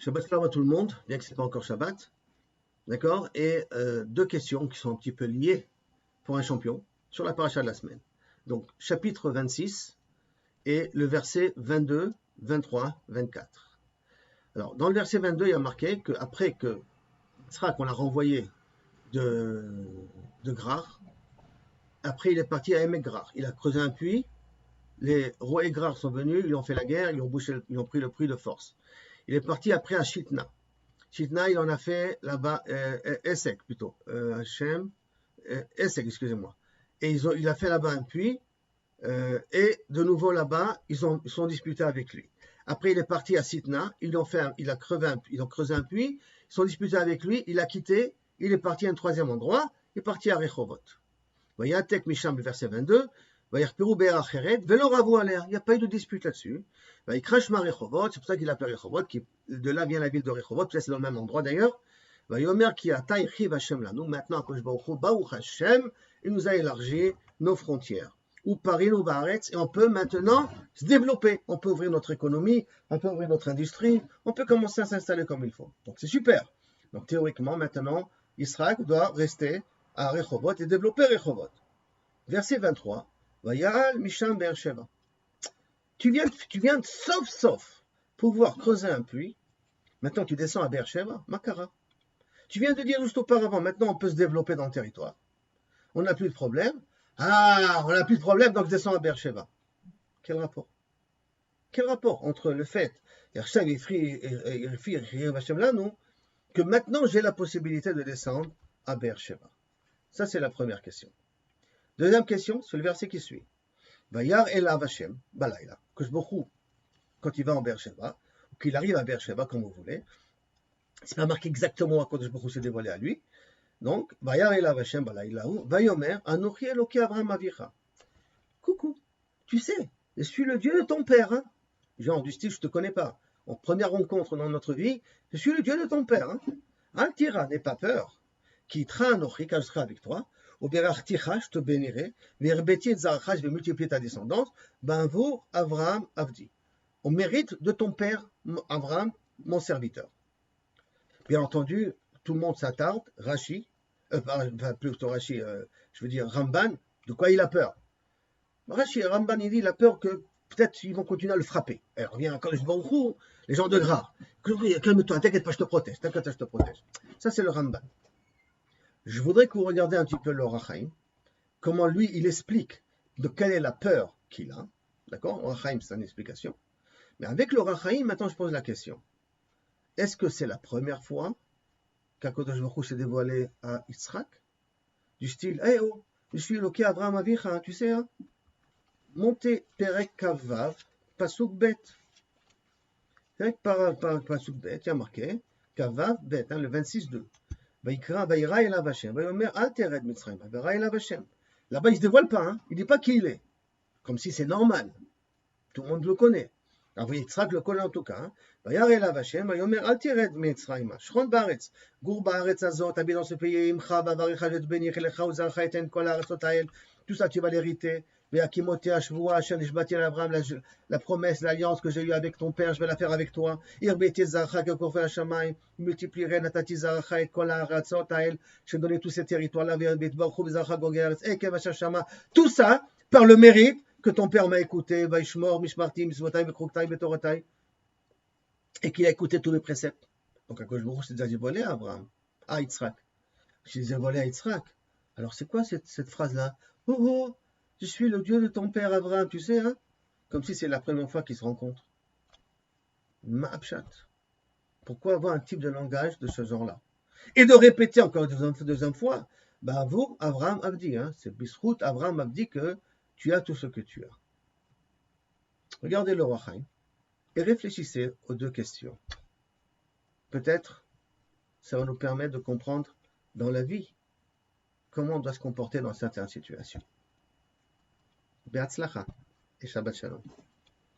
Shabbat shalom à tout le monde, bien que ce n'est pas encore Shabbat. D'accord? Et deux questions qui sont un petit peu liées pour un champion sur la paracha de la semaine. Donc, chapitre 26 et le verset 22, 23, 24. Alors, dans le verset 22, il y a marqué qu'après que Tzrak, on l'a renvoyé de Grar, après il est parti à Emek Grar. Il a creusé un puits, les rois et Grar sont venus, ils ont fait la guerre, ils ont pris le puits de force. Il est parti après à Shitna. Shitna, il en a fait là-bas, Essek plutôt, Hachem, Essek, excusez-moi. Et il a fait là-bas un puits, et de nouveau là-bas, ils sont disputés avec lui. Après, il est parti à Sitna, ils ont creusé un puits, ils sont disputés avec lui, il a quitté, il est parti à un troisième endroit, il est parti à Rehovot. Vayatek Misham, le verset 22, Vayarpiru Be'er Acheret, Velo Ravu Aler, il n'y a pas eu de dispute là-dessus. Vayikrashma Rehovot, c'est pour ça qu'il appelle Rehovot, de là vient la ville de Rehovot, c'est dans le même endroit d'ailleurs. Vayomer Ki Ata Irchiv Hashem Lanu, maintenant, Akosh Baruch Hu, Baruch Hashem, il nous a élargi nos frontières. Ou Paris, ou Baaretz, et on peut maintenant se développer. On peut ouvrir notre économie, on peut ouvrir notre industrie, on peut commencer à s'installer comme il faut. Donc c'est super. Donc théoriquement, maintenant, Israël doit rester à Rehovot et développer Rehovot. Verset 23. Vayal Misham Beersheba. Tu viens de sauf pouvoir creuser un puits. Maintenant tu descends à Beersheba, Makara. Tu viens de dire juste auparavant, maintenant on peut se développer dans le territoire. On n'a plus de problème. Ah, on n'a plus de problème, donc je descends à Beersheba. Quel rapport? Quel rapport entre le fait que maintenant j'ai la possibilité de descendre à Beersheba? Ça, c'est la première question. Deuxième question, c'est le verset qui suit. Vayar elav Hashem balayla. Quand il va en Beersheba, ou qu'il arrive à Beersheba, comme vous voulez, c'est pas marqué exactement à quoi Kodesh Baruch Hu s'est dévoilé à lui. Donc, Vayar elav Hashem balayla, Vayomer, Anochi Eloki Avraham Avicha. Coucou, tu sais, je suis le Dieu de ton père. Hein? Genre du style, je ne te connais pas. En première rencontre dans notre vie, je suis le Dieu de ton père. Hein? Altira, n'aie pas peur. Qui tra Anochi, car je serai avec toi. Au Berarticha, je te bénirai. Verbeti et Zaracha, je vais multiplier ta descendance. Benvour, Avraham, Avdi. Au mérite de ton père, Avraham, mon serviteur. Bien entendu, tout le monde s'attarde. Rashi, plutôt Rashi, je veux dire Ramban, de quoi il a peur? Rashi, Ramban, il dit, il a peur que peut-être ils vont continuer à le frapper. Alors, revient encore les gens de Gras. Calme-toi, t'inquiète pas, je te protège. Ça, c'est le Ramban. Je voudrais que vous regardiez un petit peu le Or HaChaim, comment lui, il explique de quelle est la peur qu'il a. D'accord? Or HaChaim, c'est une explication. Mais avec le Or HaChaim, maintenant, je pose la question. Est-ce que c'est la première fois qu'Akadosh Baruch Hu s'est dévoilé à Yitzhak? Du style, hey oh, je suis Eloké Avraham Avicha, tu sais, hein? Montez Perek Kavav, Pasuk Bet. Perek Pasuk Bet, il y a marqué, Kavav Bet, le 26-2. Là-bas, il ne se dévoile pas, hein? Il ne dit pas qui il est, comme si c'est normal. Tout le monde le connaît. Alors, Yitzhak le connaît en tout cas. Habite dans ce pays, tout ça, tu vas l'hériter. La promesse, l'alliance que j'ai eue avec ton père, je vais la faire avec toi. Multiplierai je vais donner tous ces territoires-là. Tout ça par le mérite que ton père m'a écouté, et qu'il a écouté tous les préceptes. Donc, à cause de c'est déjà volé à Abraham, à Yitzhak. Je les ai volés à Yitzhak. Alors, c'est quoi cette phrase-là? Oh, oh, je suis le Dieu de ton père Abraham, tu sais, hein? Comme si c'est la première fois qu'ils se rencontrent. Ma'apshat. Pourquoi avoir un type de langage de ce genre-là? Et de répéter encore une deuxième fois, bah, vous, Abraham Abdi, hein? C'est Bisrout, Abraham Abdi, que tu as tout ce que tu as. Regardez le Or HaChaim et réfléchissez aux deux questions. Peut-être ça va nous permettre de comprendre dans la vie comment on doit se comporter dans certaines situations. Be'atzlacha et Shabbat Shalom.